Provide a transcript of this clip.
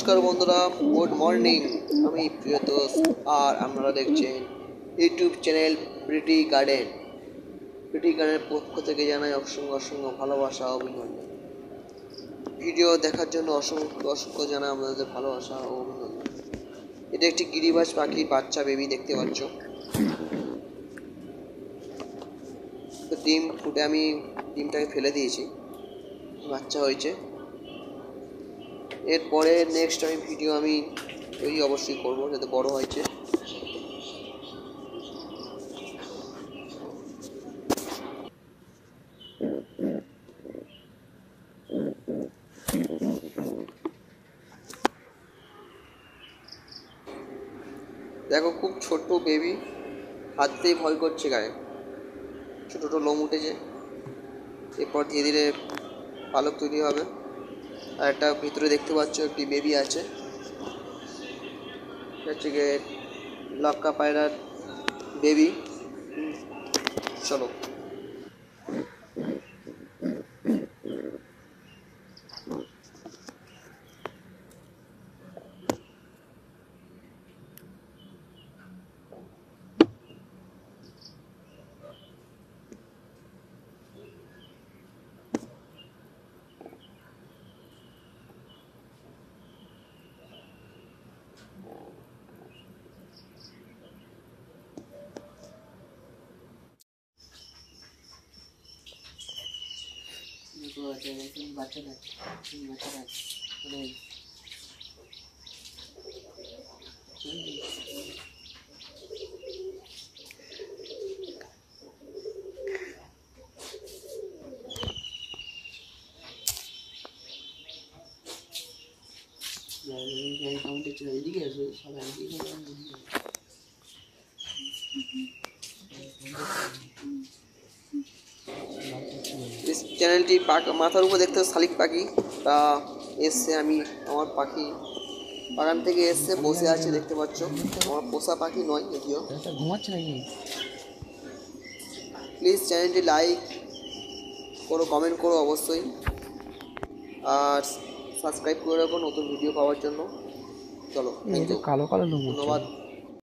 নমস্কার বন্ধুরা, good morning. আমি প্রিয়তোষ আর আপনারা দেখছেন YouTube channel pretty garden. Pretty গার্ডেনের পক্ষ থেকে জানাই অসংখ্য অসংখ্য ভালোবাসা ও অভিনন্দন। ভিডিও দেখার জন্য অসংখ্য অসংখ্য জানাই আপনাদের ভালোবাসা ও অভিনন্দন। এটা একটি গিরিবাজ পাখির বাচ্চা বেবি দেখতে পাচ্ছ। তো ডিম ফুটে আমি ডিমটাকে ফেলে দিয়েছি, বাচ্চা হয়েছে। এরপরে নেক্সট আমি ভিডিও আমি তৈরি অবশ্যই করবো, যাতে বড় হয়েছে। দেখো, খুব ছোট্ট বেবি, হাততেই ভয় করছে, গায়ে ছোটো ছোটো লোম উঠেছে। এরপর ধীরে ধীরে পালক তৈরি হবে। আর একটা ভিতরে দেখতে পাচ্ছ একটি বেবি আছে, হচ্ছে গিয়ে লক্কা পায়রার বেবি। চলো। চ্যানেলটি মাথার উপর দেখতে শালিক পাখি, তা এসছে। আমি আমার পাখি বাগান থেকে এসছে, বসে আছে, দেখতে পাচ্ছ। আমার পোষা পাখি নয়, যদিও। ঘুমাচ্ছে নাকি? প্লিজ চ্যানেলটি লাইক করো, কমেন্ট করো অবশ্যই, আর সাবস্ক্রাইব করে রাখো নতুন ভিডিও পাওয়ার জন্য। চলো, কালো কালো লোম ধন্যবাদ।